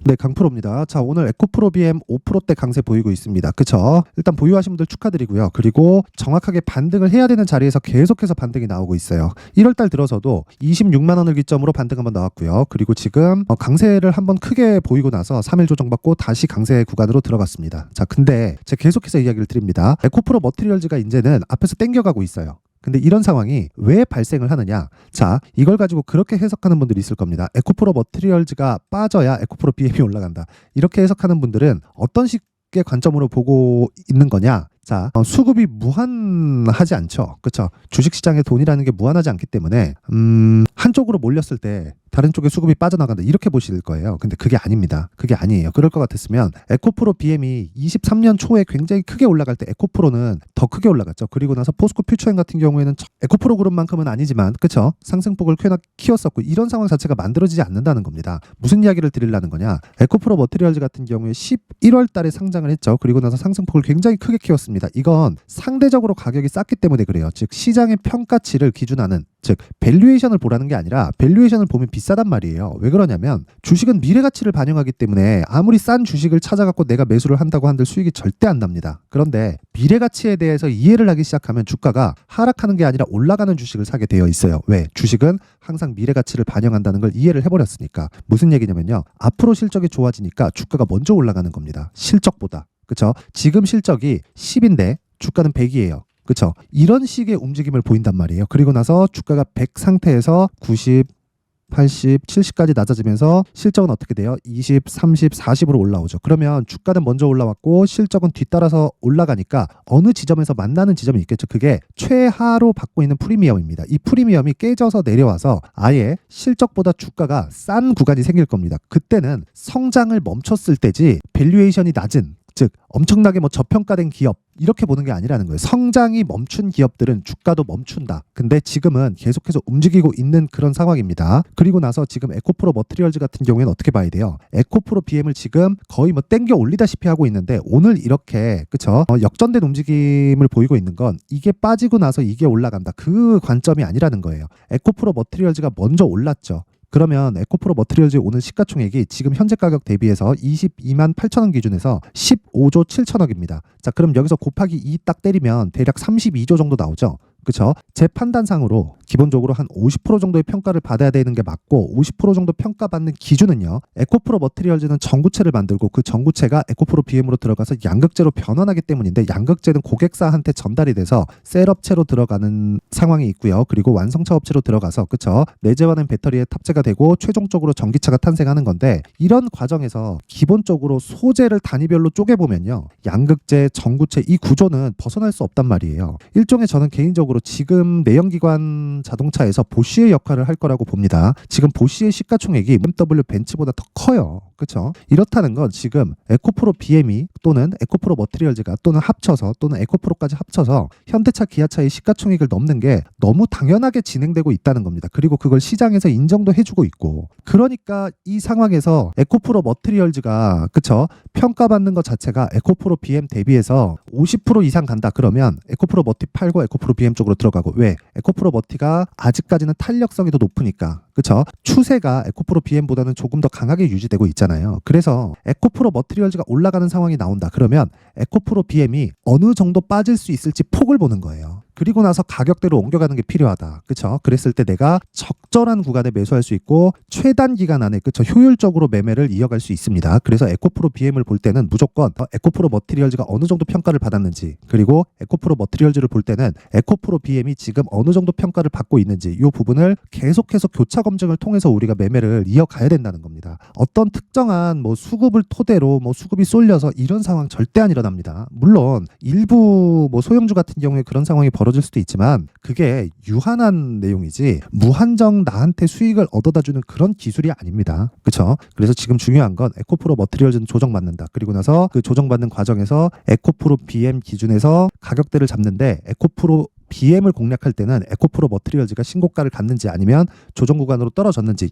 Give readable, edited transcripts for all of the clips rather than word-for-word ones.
네, 강프로입니다. 자, 오늘 에코프로 BM 5%대 강세 보이고 있습니다. 그쵸? 일단 보유하신 분들 축하드리고요. 그리고 정확하게 반등을 해야 되는 자리에서 계속해서 반등이 나오고 있어요. 1월달 들어서도 26만 원을 기점으로 반등 한번 나왔고요. 그리고 지금 강세를 한번 크게 보이고 나서 3일 조정받고 다시 강세 구간으로 들어갔습니다. 자, 근데 제가 계속해서 이야기를 드립니다. 에코프로 머티리얼즈가 이제는 앞에서 땡겨가고 있어요. 근데 이런 상황이 왜 발생을 하느냐? 자, 이걸 가지고 그렇게 해석하는 분들이 있을 겁니다. 에코프로 머티리얼즈가 빠져야 에코프로 BM이 올라간다. 이렇게 해석하는 분들은 어떤 식의 관점으로 보고 있는 거냐? 자, 수급이 무한하지 않죠. 그렇죠? 주식시장에 돈이라는 게 무한하지 않기 때문에 한쪽으로 몰렸을 때 다른 쪽에 수급이 빠져나간다 이렇게 보실 거예요. 근데 그게 아닙니다. 그게 아니에요. 그럴 것 같았으면 에코프로 BM이 23년 초에 굉장히 크게 올라갈 때 에코프로는 더 크게 올라갔죠. 그리고 나서 포스코 퓨처엠 같은 경우에는 에코프로 그룹만큼은 아니지만 그렇죠? 상승폭을 꽤나 키웠었고 이런 상황 자체가 만들어지지 않는다는 겁니다. 무슨 이야기를 드리려는 거냐? 에코프로 머티리얼즈 같은 경우에 11월 달에 상장을 했죠. 그리고 나서 상승폭을 굉장히 크게 키웠습니다. 이건 상대적으로 가격이 쌌기 때문에 그래요. 즉 시장의 평가치를 기준하는 즉 밸류에이션을 보라는 게 아니라 밸류에이션을 보면 비싸단 말이에요. 왜 그러냐면 주식은 미래가치를 반영하기 때문에 아무리 싼 주식을 찾아갖고 내가 매수를 한다고 한들 수익이 절대 안 납니다. 그런데 미래가치에 대해서 이해를 하기 시작하면 주가가 하락하는 게 아니라 올라가는 주식을 사게 되어 있어요. 왜? 주식은 항상 미래가치를 반영한다는 걸 이해를 해버렸으니까. 무슨 얘기냐면요. 앞으로 실적이 좋아지니까 주가가 먼저 올라가는 겁니다. 실적보다. 그렇죠? 지금 실적이 10인데 주가는 100이에요. 그렇죠? 이런 식의 움직임을 보인단 말이에요. 그리고 나서 주가가 100 상태에서 90, 80, 70까지 낮아지면서 실적은 어떻게 돼요? 20, 30, 40으로 올라오죠. 그러면 주가는 먼저 올라왔고 실적은 뒤따라서 올라가니까 어느 지점에서 만나는 지점이 있겠죠. 그게 최하로 받고 있는 프리미엄입니다. 이 프리미엄이 깨져서 내려와서 아예 실적보다 주가가 싼 구간이 생길 겁니다. 그때는 성장을 멈췄을 때지 밸류에이션이 낮은 즉 엄청나게 저평가된 기업 이렇게 보는 게 아니라는 거예요. 성장이 멈춘 기업들은 주가도 멈춘다. 근데 지금은 계속해서 움직이고 있는 그런 상황입니다. 그리고 나서 지금 에코프로 머티리얼즈 같은 경우에는 어떻게 봐야 돼요? 에코프로 BM을 지금 거의 땡겨 올리다시피 하고 있는데 오늘 이렇게 그쵸? 역전된 움직임을 보이고 있는 건 이게 빠지고 나서 이게 올라간다. 그 관점이 아니라는 거예요. 에코프로 머티리얼즈가 먼저 올랐죠. 그러면 에코프로 머티리얼즈의 오늘 시가총액이 지금 현재 가격 대비해서 22만 8천 원 기준에서 15조 7천억입니다. 자, 그럼 여기서 곱하기 2 딱 때리면 대략 32조 정도 나오죠. 그렇죠? 제 판단상으로 기본적으로 한 50% 정도의 평가를 받아야 되는 게 맞고 50% 정도 평가받는 기준은요. 에코프로 머티리얼즈는 전구체를 만들고 그 전구체가 에코프로 BM으로 들어가서 양극재로 변환하기 때문인데 양극재는 고객사한테 전달이 돼서 셀업체로 들어가는 상황이 있고요. 그리고 완성차 업체로 들어가서 그렇죠? 내재화된 배터리에 탑재가 되고 최종적으로 전기차가 탄생하는 건데 이런 과정에서 기본적으로 소재를 단위별로 쪼개보면요. 양극재, 전구체 이 구조는 벗어날 수 없단 말이에요. 일종의 저는 개인적으로 지금 내연기관 자동차에서 보쉬의 역할을 할 거라고 봅니다. 지금 보쉬의 시가총액이 BMW 벤츠보다 더 커요. 그렇죠? 이렇다는 건 지금 에코프로 BM이 또는 에코프로 머티리얼즈가 또는 합쳐서 또는 에코프로까지 합쳐서 현대차, 기아차의 시가총액을 넘는 게 너무 당연하게 진행되고 있다는 겁니다. 그리고 그걸 시장에서 인정도 해주고 있고 그러니까 이 상황에서 에코프로 머티리얼즈가 그렇죠? 평가받는 것 자체가 에코프로 BM 대비해서 50% 이상 간다 그러면 에코프로 머티 팔고 에코프로 BM 쪽으로 들어가고 왜? 에코프로 머티가 아직까지는 탄력성이 더 높으니까 그렇죠? 추세가 에코프로 BM보다는 조금 더 강하게 유지되고 있잖아요. 그래서 에코프로 머티리얼즈가 올라가는 상황이 나온다. 그러면 에코프로 BM이 어느 정도 빠질 수 있을지 폭을 보는 거예요. 그리고 나서 가격대로 옮겨가는 게 필요하다. 그렇죠? 그랬을 때 내가 적절한 구간에 매수할 수 있고 최단 기간 안에 그렇죠? 효율적으로 매매를 이어갈 수 있습니다. 그래서 에코프로 BM을 볼 때는 무조건 에코프로 머티리얼즈가 어느 정도 평가를 받았는지 그리고 에코프로 머티리얼즈를 볼 때는 에코프로 BM이 지금 어느 정도 평가를 받고 있는지 이 부분을 계속해서 교차 검증을 통해서 우리가 매매를 이어가야 된다는 겁니다. 어떤 특정한 수급을 토대로 수급이 쏠려서 이런 상황 절대 안 일어납니다. 물론 일부 소형주 같은 경우에 그런 상황이 벌어질 수도 있지만 그게 유한한 내용이지 무한정 나한테 수익을 얻어다 주는 그런 기술이 아닙니다. 그렇죠? 그래서 지금 중요한 건 에코프로 머티리얼즈는 조정받는다. 그리고 나서 그 조정받는 과정에서 에코프로 BM 기준에서 가격대를 잡는데 에코프로 BM을 공략할 때는 에코프로 머티리얼즈가 신고가를 갔는지 아니면 조정 구간으로 떨어졌는지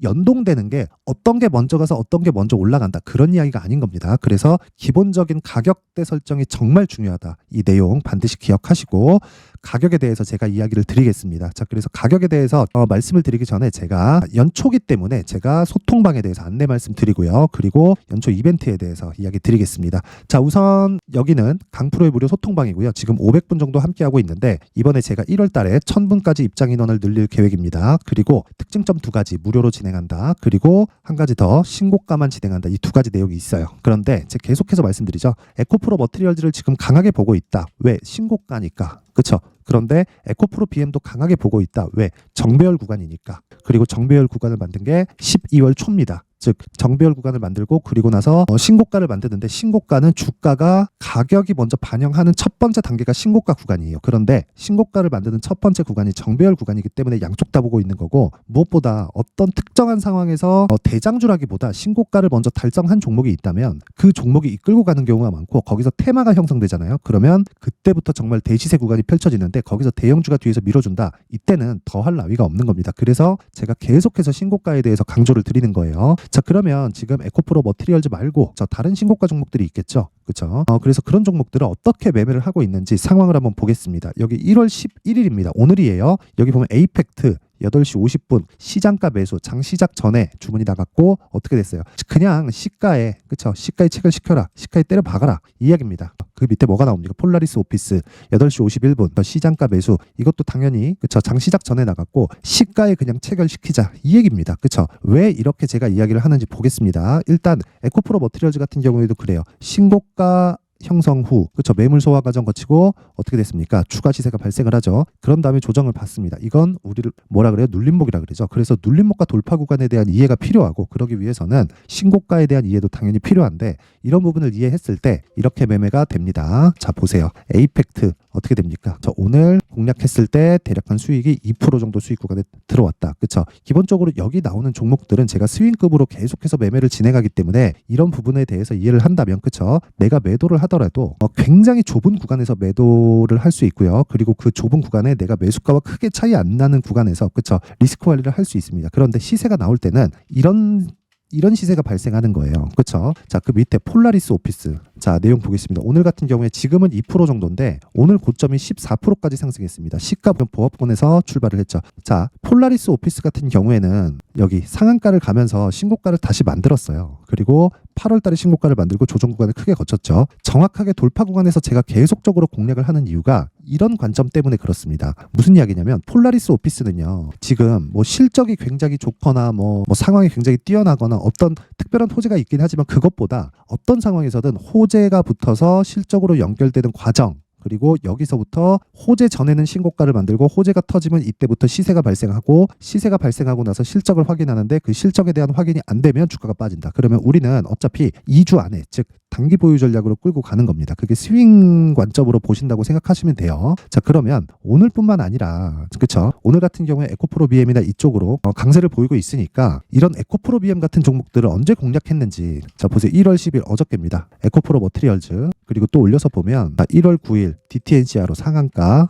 연동되는 게 어떤 게 먼저 가서 어떤 게 먼저 올라간다 그런 이야기가 아닌 겁니다. 그래서 기본적인 가격대 설정이 정말 중요하다. 이 내용 반드시 기억하시고 가격에 대해서 제가 이야기를 드리겠습니다. 자, 그래서 가격에 대해서 말씀을 드리기 전에 제가 연초기 때문에 제가 소통방에 대해서 안내 말씀드리고요. 그리고 연초 이벤트에 대해서 이야기 드리겠습니다. 자, 우선 여기는 강프로의 무료 소통방이고요. 지금 500분 정도 함께하고 있는데 이번에 제가 1월 달에 1000분까지 입장 인원을 늘릴 계획입니다. 그리고 특징점 2가지 무료로 진행한다. 그리고 한 가지 더 신고가만 진행한다. 이 2가지 내용이 있어요. 그런데 제가 계속해서 말씀드리죠. 에코프로 머티리얼즈를 지금 강하게 보고 있다. 왜? 신고가니까. 그쵸? 그런데 에코프로 BM도 강하게 보고 있다. 왜? 정배열 구간이니까. 그리고 정배열 구간을 만든 게 12월 초입니다. 즉 정배열 구간을 만들고 그리고 나서 신고가를 만드는데 신고가는 주가가 가격이 먼저 반영하는 첫 번째 단계가 신고가 구간이에요. 그런데 신고가를 만드는 첫 번째 구간이 정배열 구간이기 때문에 양쪽 다 보고 있는 거고 무엇보다 어떤 특정한 상황에서 대장주라기보다 신고가를 먼저 달성한 종목이 있다면 그 종목이 이끌고 가는 경우가 많고 거기서 테마가 형성되잖아요. 그러면 그때부터 정말 대시세 구간이 펼쳐지는데 거기서 대형주가 뒤에서 밀어준다. 이때는 더할 나위가 없는 겁니다. 그래서 제가 계속해서 신고가에 대해서 강조를 드리는 거예요. 자, 그러면 지금 에코프로 머티리얼즈 말고 다른 신고가 종목들이 있겠죠. 그렇죠? 그래서 그런 종목들을 어떻게 매매를 하고 있는지 상황을 한번 보겠습니다. 여기 1월 11일입니다. 오늘이에요. 여기 보면 에이펙트 8시 50분 시장가 매수 장 시작 전에 주문이 나갔고 어떻게 됐어요? 그냥 시가에 그쵸? 시가에 책을 시켜라. 시가에 때려 박아라. 이 이야기입니다. 그 밑에 뭐가 나옵니까? 폴라리스 오피스 8시 51분 시장가 매수 이것도 당연히 그쵸? 장 시작 전에 나갔고 시가에 그냥 체결시키자 이 얘기입니다. 그쵸? 왜 이렇게 제가 이야기를 하는지 보겠습니다. 일단 에코프로 머티리얼즈 같은 경우에도 그래요. 신고가 형성 후 그렇죠 매물 소화 과정 거치고 어떻게 됐습니까? 추가 시세가 발생을 하죠. 그런 다음에 조정을 받습니다. 이건 우리를 뭐라 그래요? 눌림목이라 그러죠. 그래서 눌림목과 돌파 구간에 대한 이해가 필요하고 그러기 위해서는 신고가에 대한 이해도 당연히 필요한데 이런 부분을 이해했을 때 이렇게 매매가 됩니다. 자, 보세요. 에이펙트 어떻게 됩니까? 저 오늘 공략했을 때 대략 수익이 2% 정도 수익 구간에 들어왔다. 그렇죠? 기본적으로 여기 나오는 종목들은 제가 스윙급으로 계속해서 매매를 진행하기 때문에 이런 부분에 대해서 이해를 한다면 그렇죠? 내가 매도를 하더라도 굉장히 좁은 구간에서 매도를 할 수 있고요. 그리고 그 좁은 구간에 내가 매수가와 크게 차이 안 나는 구간에서 그렇죠? 리스크 관리를 할 수 있습니다. 그런데 시세가 나올 때는 이런 시세가 발생하는 거예요. 그렇죠? 자, 그 밑에 폴라리스 오피스. 자, 내용 보겠습니다. 오늘 같은 경우에 지금은 2% 정도인데 오늘 고점이 14%까지 상승했습니다. 시가 보합권에서 출발을 했죠. 자, 폴라리스 오피스 같은 경우에는 여기 상한가를 가면서 신고가를 다시 만들었어요. 그리고 8월 달에 신고가를 만들고 조정 구간을 크게 거쳤죠. 정확하게 돌파 구간에서 제가 계속적으로 공략을 하는 이유가 이런 관점 때문에 그렇습니다. 무슨 이야기냐면 폴라리스 오피스는요. 지금 뭐 실적이 굉장히 좋거나 뭐 상황이 굉장히 뛰어나거나 어떤 특별한 호재가 있긴 하지만 그것보다 어떤 상황에서든 호재가 붙어서 실적으로 연결되는 과정 그리고 여기서부터 호재 전에는 신고가를 만들고 호재가 터지면 이때부터 시세가 발생하고 시세가 발생하고 나서 실적을 확인하는데 그 실적에 대한 확인이 안 되면 주가가 빠진다. 그러면 우리는 어차피 2주 안에 즉 단기 보유 전략으로 끌고 가는 겁니다. 그게 스윙 관점으로 보신다고 생각하시면 돼요. 자, 그러면 오늘뿐만 아니라 그렇죠? 오늘 같은 경우에 에코프로 BM이나 이쪽으로 강세를 보이고 있으니까 이런 에코프로 BM 같은 종목들을 언제 공략했는지 자, 보세요. 1월 10일 어저께입니다. 에코프로 머티리얼즈 그리고 또 올려서 보면 1월 9일 DTNCR로 상한가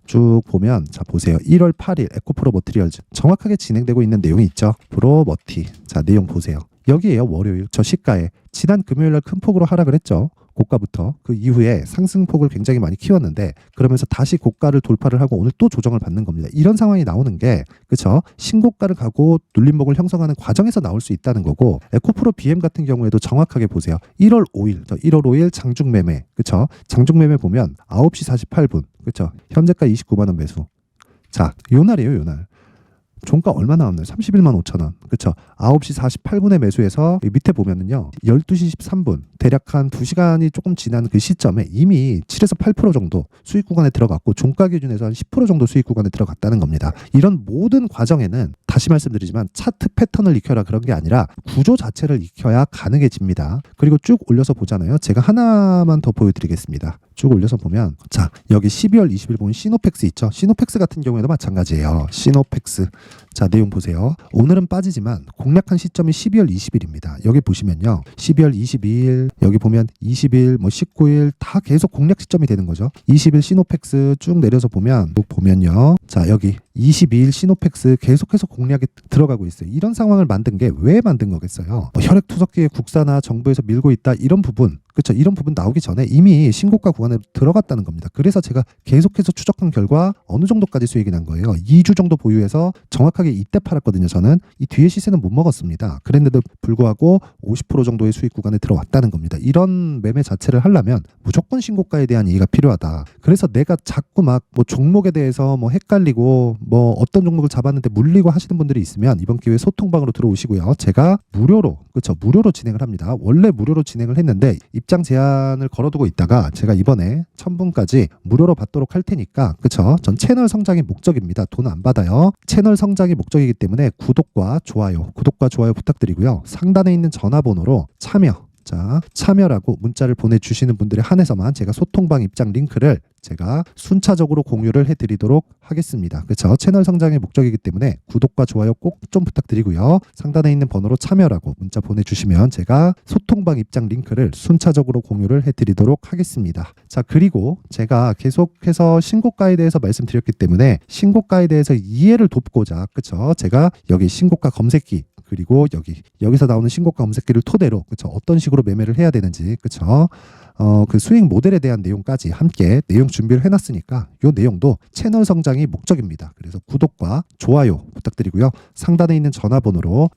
쭉 보면 자 보세요. 1월 8일 에코프로 머티리얼즈 정확하게 진행되고 있는 내용이 있죠. 프로 머티 자 내용 보세요. 여기에요. 월요일 저 시가에 지난 금요일 날 큰 폭으로 하락을 했죠. 고가부터 그 이후에 상승폭을 굉장히 많이 키웠는데 그러면서 다시 고가를 돌파를 하고 오늘 또 조정을 받는 겁니다. 이런 상황이 나오는 게 그렇죠? 신고가를 가고 눌림목을 형성하는 과정에서 나올 수 있다는 거고 에코프로 BM 같은 경우에도 정확하게 보세요. 1월 5일 장중 매매 그렇죠? 장중 매매 보면 9시 48분 그렇죠? 현재가 29만 원 매수. 자, 요 날이에요, 요 날. 종가 얼마 나왔나요? 31만 5천 원. 그렇죠? 9시 48분에 매수해서 밑에 보면은요. 12시 13분. 대략 한 2시간이 조금 지난 그 시점에 이미 7에서 8% 정도 수익 구간에 들어갔고 종가 기준에서 한 10% 정도 수익 구간에 들어갔다는 겁니다. 이런 모든 과정에는 다시 말씀드리지만 차트 패턴을 익혀라 그런 게 아니라 구조 자체를 익혀야 가능해집니다. 그리고 쭉 올려서 보잖아요. 제가 하나만 더 보여드리겠습니다. 쭉 올려서 보면 자 여기 12월 20일 보면 시노펙스 있죠. 시노펙스 같은 경우에도 마찬가지예요. 시노펙스 자 내용 보세요. 오늘은 빠지지만 공략한 시점이 12월 20일입니다. 여기 보시면요. 12월 22일 여기 보면 20일 뭐 19일 다 계속 공략 시점이 되는 거죠. 20일 시노펙스 쭉 내려서 보면요. 자 여기 22일 시노펙스 계속해서 공략에 들어가고 있어요. 이런 상황을 만든 게 왜 만든 거겠어요? 혈액투석기의 국사나 정부에서 밀고 있다 이런 부분 그렇죠. 이런 부분 나오기 전에 이미 신고가 구간에 들어갔다는 겁니다. 그래서 제가 계속해서 추적한 결과 어느 정도까지 수익이 난 거예요. 2주 정도 보유해서 정확하게 이때 팔았거든요. 저는 이 뒤에 시세는 못 먹었습니다. 그랬는데도 불구하고 50% 정도의 수익 구간에 들어왔다는 겁니다. 이런 매매 자체를 하려면 무조건 신고가에 대한 이해가 필요하다. 그래서 내가 자꾸 막 뭐 종목에 대해서 뭐 헷갈리고 뭐 어떤 종목을 잡았는데 물리고 하시는 분들이 있으면 이번 기회에 소통방으로 들어오시고요. 제가 무료로, 그렇죠, 무료로 진행을 합니다. 원래 무료로 진행을 했는데 입장 제한을 걸어두고 있다가 제가 이번에 1000분까지 무료로 받도록 할 테니까, 그렇죠, 전 채널 성장이 목적입니다. 돈 안 받아요. 채널 성장이 목적이기 때문에 구독과 좋아요 부탁드리고요. 상단에 있는 전화번호로 참여라고 문자를 보내주시는 분들에 한해서만 제가 소통방 입장 링크를 제가 순차적으로 공유를 해드리도록 하겠습니다. 그렇죠? 채널 성장의 목적이기 때문에 구독과 좋아요 꼭 좀 부탁드리고요. 상단에 있는 번호로 참여라고 문자 보내주시면 제가 소통방 입장 링크를 순차적으로 공유를 해드리도록 하겠습니다. 자, 그리고 제가 계속해서 신고가에 대해서 말씀드렸기 때문에 신고가에 대해서 이해를 돕고자, 그렇죠, 제가 여기 신고가 검색기, 그리고 여기서 나오는 신고가 검색기를 토대로, 그렇죠, 어떤 식으로 매매를 해야 되는지, 그렇죠, 그 수익 모델에 대한 내용까지 함께 내용 준비를 해놨으니까 이 내용도 채널 성장이 목적입니다. 그래서 구독과 좋아요 부탁드리고요. 상단에 있는 전화번호로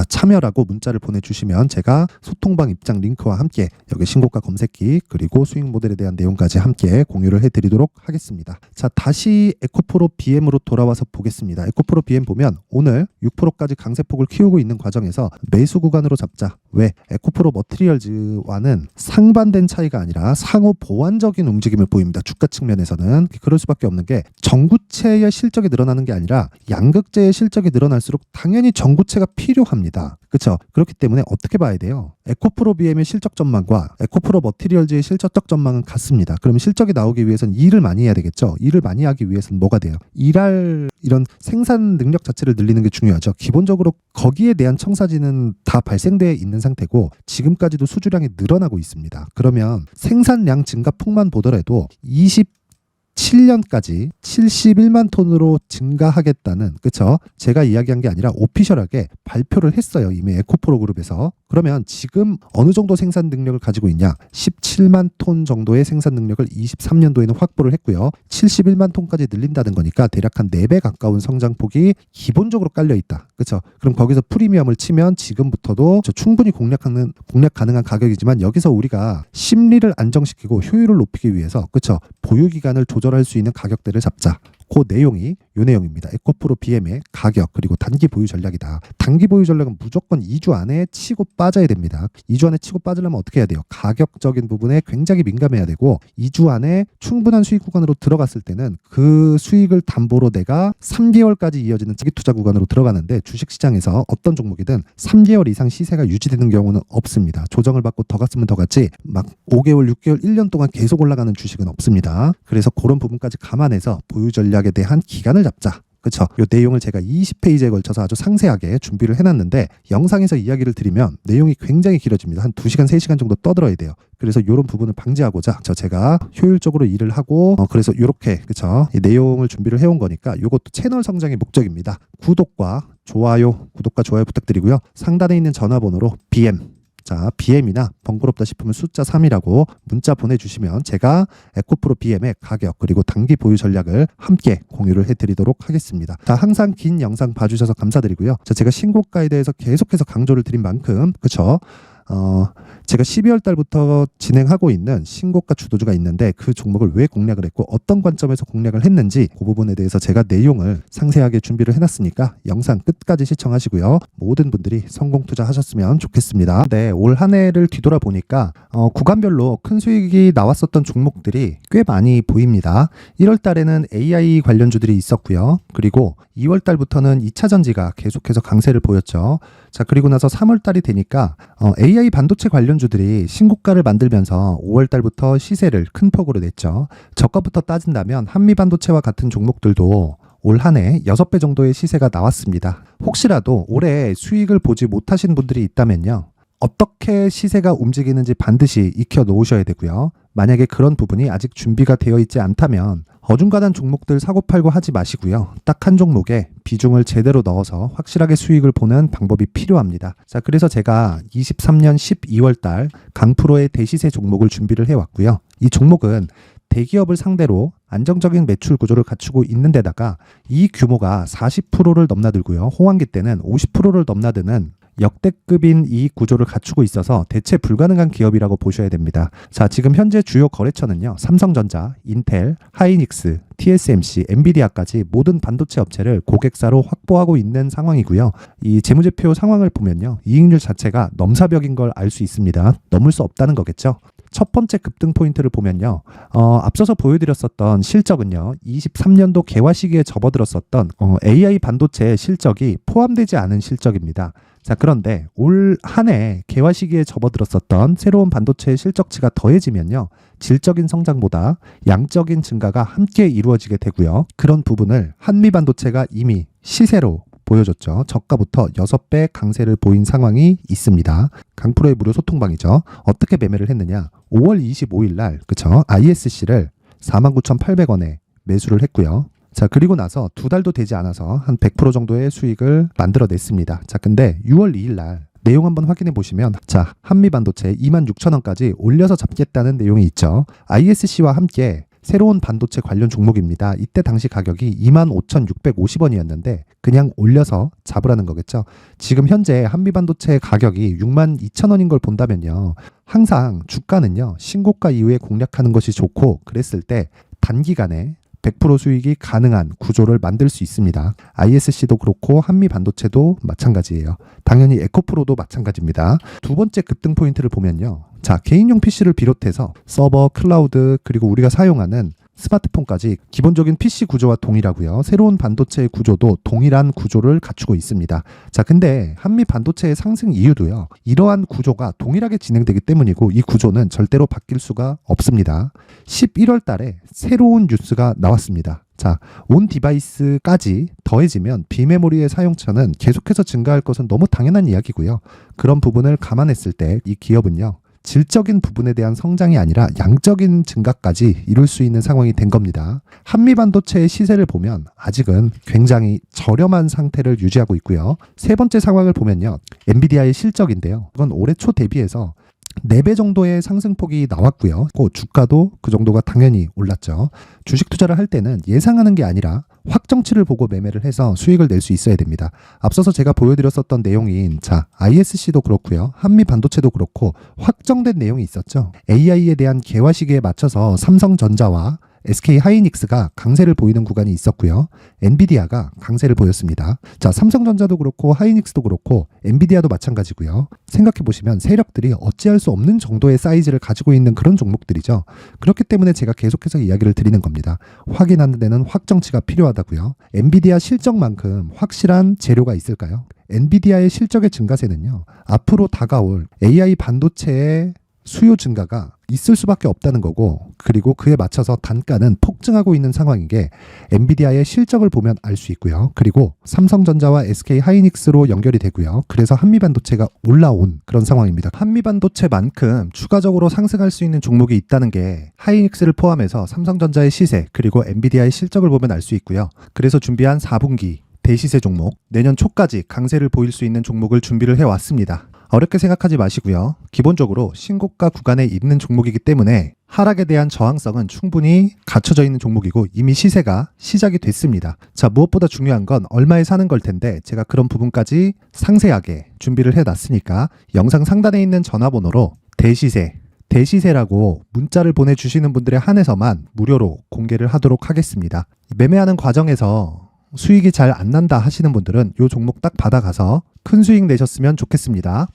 참여라고 문자를 보내주시면 제가 소통방 입장 링크와 함께 여기 신고가 검색기 그리고 수익 모델에 대한 내용까지 함께 공유를 해드리도록 하겠습니다. 자, 다시 에코프로 BM으로 돌아와서 보겠습니다. 에코프로 BM 보면 오늘 6%까지 강세폭을 키우고 있는 과정에서 매수 구간으로 잡자. 왜? 에코프로 머티리얼즈와는 상반된 차이가 아니라 상호 보완적인 움직임을 보입니다. 주가 측면에서는 그럴 수밖에 없는 게 정구체의 실적이 늘어나는 게 아니라 양극재의 실적이 늘어날수록 당연히 정구체가 필요합니다. 그렇죠? 그렇기 때문에 어떻게 봐야 돼요? 에코프로 BM의 실적 전망과 에코프로 머티리얼즈의 실적적 전망은 같습니다. 그러면 실적이 나오기 위해서는 일을 많이 해야 되겠죠. 일을 많이 하기 위해서는 뭐가 돼요? 일할 이런 생산 능력 자체를 늘리는 게 중요하죠. 기본적으로 거기에 대한 청사진은 다 발생되어 있는 상태고 지금까지도 수주량이 늘어나고 있습니다. 그러면 생산량 증가폭만 보더라도 27년까지 71만 톤으로 증가하겠다는, 그쵸? 제가 이야기한 게 아니라 오피셜하게 발표를 했어요. 이미 에코프로 그룹에서. 그러면 지금 어느 정도 생산 능력을 가지고 있냐? 17만 톤 정도의 생산 능력을 23년도에는 확보를 했고요. 71만 톤까지 늘린다는 거니까 대략 한 4배 가까운 성장폭이 기본적으로 깔려 있다. 그렇죠? 그럼 거기서 프리미엄을 치면 지금부터도 충분히 공략 가능한 가격이지만 여기서 우리가 심리를 안정시키고 효율을 높이기 위해서, 그렇죠, 보유 기간을 조절할 수 있는 가격대를 잡자. 그 내용이 이 내용입니다. 에코프로 BM의 가격 그리고 단기 보유 전략이다. 단기 보유 전략은 무조건 2주 안에 치고 빠져야 됩니다. 2주 안에 치고 빠지려면 어떻게 해야 돼요? 가격적인 부분에 굉장히 민감해야 되고 2주 안에 충분한 수익 구간으로 들어갔을 때는 그 수익을 담보로 내가 3개월까지 이어지는 장기 투자 구간으로 들어가는데 주식시장에서 어떤 종목이든 3개월 이상 시세가 유지되는 경우는 없습니다. 조정을 받고 더 갔으면 더 갔지 막 5개월, 6개월, 1년 동안 계속 올라가는 주식은 없습니다. 그래서 그런 부분까지 감안해서 보유 전략에 대한 기간을 잡자. 그렇죠. 이 내용을 제가 20페이지에 걸쳐서 아주 상세하게 준비를 해놨는데 영상에서 이야기를 드리면 내용이 굉장히 길어집니다. 한 2시간, 3시간 정도 떠들어야 돼요. 그래서 이런 부분을 방지하고자 제가 효율적으로 일을 하고 그래서 이렇게, 그렇죠, 이 내용을 준비를 해온 거니까 이것도 채널 성장의 목적입니다. 구독과 좋아요 부탁드리고요. 상단에 있는 전화번호로 BM이나 번거롭다 싶으면 숫자 3이라고 문자 보내주시면 제가 에코프로 BM의 가격 그리고 단기 보유 전략을 함께 공유를 해드리도록 하겠습니다. 자, 항상 긴 영상 봐주셔서 감사드리고요. 제가 신고가에 대해서 계속해서 강조를 드린 만큼, 그쵸, 제가 12월 달부터 진행하고 있는 신고가 주도주가 있는데 그 종목을 왜 공략을 했고 어떤 관점에서 공략을 했는지 그 부분에 대해서 제가 내용을 상세하게 준비를 해놨으니까 영상 끝까지 시청하시고요. 모든 분들이 성공 투자하셨으면 좋겠습니다. 네, 올 한 해를 뒤돌아보니까 구간별로 큰 수익이 나왔었던 종목들이 꽤 많이 보입니다. 1월 달에는 AI 관련주들이 있었고요. 그리고 2월 달부터는 2차전지가 계속해서 강세를 보였죠. 자, 그리고 나서 3월 달이 되니까 AI 반도체 관련주들이 신고가를 만들면서 5월 달부터 시세를 큰 폭으로 냈죠. 저가부터 따진다면 한미반도체와 같은 종목들도 올 한 해 6배 정도의 시세가 나왔습니다. 혹시라도 올해 수익을 보지 못하신 분들이 있다면요, 어떻게 시세가 움직이는지 반드시 익혀 놓으셔야 되고요. 만약에 그런 부분이 아직 준비가 되어 있지 않다면 어중간한 종목들 사고팔고 하지 마시고요. 딱 한 종목에 비중을 제대로 넣어서 확실하게 수익을 보는 방법이 필요합니다. 자, 그래서 제가 23년 12월 달 강프로의 대시세 종목을 준비를 해왔고요. 이 종목은 대기업을 상대로 안정적인 매출 구조를 갖추고 있는 데다가 이 규모가 40%를 넘나들고요. 호황기 때는 50%를 넘나드는 역대급인 이익 구조를 갖추고 있어서 대체 불가능한 기업이라고 보셔야 됩니다. 자, 지금 현재 주요 거래처는요. 삼성전자, 인텔, 하이닉스, TSMC, 엔비디아까지 모든 반도체 업체를 고객사로 확보하고 있는 상황이고요. 이 재무제표 상황을 보면요. 이익률 자체가 넘사벽인 걸 알 수 있습니다. 넘을 수 없다는 거겠죠. 첫 번째 급등 포인트를 보면요. 앞서서 보여드렸었던 실적은요. 23년도 개화 시기에 접어들었었던 AI 반도체의 실적이 포함되지 않은 실적입니다. 자, 그런데 올 한 해 개화 시기에 접어들었었던 새로운 반도체의 실적치가 더해지면요. 질적인 성장보다 양적인 증가가 함께 이루어지게 되고요. 그런 부분을 한미반도체가 이미 시세로 보여줬죠. 저가부터 6배 강세를 보인 상황이 있습니다. 강프로의 무료 소통방이죠. 어떻게 매매를 했느냐. 5월 25일 날 그쵸? ISC를 49,800원에 매수를 했고요. 자, 그리고 나서 2달도 되지 않아서 한 100% 정도의 수익을 만들어냈습니다. 자, 근데 6월 2일 날 내용 한번 확인해 보시면 자, 한미반도체 26,000원까지 올려서 잡겠다는 내용이 있죠. ISC와 함께 새로운 반도체 관련 종목입니다. 이때 당시 가격이 25,650원이었는데 그냥 올려서 잡으라는 거겠죠. 지금 현재 한미반도체 가격이 62,000원인 걸 본다면요. 항상 주가는요. 신고가 이후에 공략하는 것이 좋고 그랬을 때 단기간에 100% 수익이 가능한 구조를 만들 수 있습니다. ISC도 그렇고 한미반도체도 마찬가지예요. 당연히 에코프로도 마찬가지입니다. 두 번째 급등 포인트를 보면요. 자, 개인용 PC를 비롯해서 서버, 클라우드, 그리고 우리가 사용하는 스마트폰까지 기본적인 PC 구조와 동일하고요. 새로운 반도체의 구조도 동일한 구조를 갖추고 있습니다. 자, 근데 한미 반도체의 상승 이유도요. 이러한 구조가 동일하게 진행되기 때문이고 이 구조는 절대로 바뀔 수가 없습니다. 11월 달에 새로운 뉴스가 나왔습니다. 자, 온 디바이스까지 더해지면 비메모리의 사용처는 계속해서 증가할 것은 너무 당연한 이야기고요. 그런 부분을 감안했을 때 이 기업은요. 질적인 부분에 대한 성장이 아니라 양적인 증가까지 이룰 수 있는 상황이 된 겁니다. 한미반도체의 시세를 보면 아직은 굉장히 저렴한 상태를 유지하고 있고요. 세 번째 상황을 보면요. 엔비디아의 실적인데요. 그건 올해 초 대비해서 4배 정도의 상승폭이 나왔고요. 주가도 그 정도가 당연히 올랐죠. 주식 투자를 할 때는 예상하는 게 아니라 확정치를 보고 매매를 해서 수익을 낼 수 있어야 됩니다. 앞서서 제가 보여드렸었던 내용인 자, ISC도 그렇고요. 한미반도체도 그렇고 확정된 내용이 있었죠. AI에 대한 개화 시기에 맞춰서 삼성전자와 SK 하이닉스가 강세를 보이는 구간이 있었고요. 엔비디아가 강세를 보였습니다. 자, 삼성전자도 그렇고 하이닉스도 그렇고 엔비디아도 마찬가지고요. 생각해 보시면 세력들이 어찌할 수 없는 정도의 사이즈를 가지고 있는 그런 종목들이죠. 그렇기 때문에 제가 계속해서 이야기를 드리는 겁니다. 확인하는 데는 확정치가 필요하다고요. 엔비디아 실적만큼 확실한 재료가 있을까요? 엔비디아의 실적의 증가세는요. 앞으로 다가올 AI 반도체의 수요 증가가 있을 수밖에 없다는 거고 그리고 그에 맞춰서 단가는 폭증하고 있는 상황인 게 엔비디아의 실적을 보면 알 수 있고요. 그리고 삼성전자와 SK 하이닉스로 연결이 되고요. 그래서 한미반도체가 올라온 그런 상황입니다. 한미반도체만큼 추가적으로 상승할 수 있는 종목이 있다는 게 하이닉스를 포함해서 삼성전자의 시세 그리고 엔비디아의 실적을 보면 알 수 있고요. 그래서 준비한 4분기 대시세 종목 내년 초까지 강세를 보일 수 있는 종목을 준비를 해왔습니다. 어렵게 생각하지 마시고요. 기본적으로 신고가 구간에 있는 종목이기 때문에 하락에 대한 저항성은 충분히 갖춰져 있는 종목이고 이미 시세가 시작이 됐습니다. 자, 무엇보다 중요한 건 얼마에 사는 걸 텐데 제가 그런 부분까지 상세하게 준비를 해놨으니까 영상 상단에 있는 전화번호로 대시세라고 문자를 보내주시는 분들에 한해서만 무료로 공개를 하도록 하겠습니다. 매매하는 과정에서 수익이 잘 안 난다 하시는 분들은 이 종목 딱 받아가서 큰 수익 내셨으면 좋겠습니다.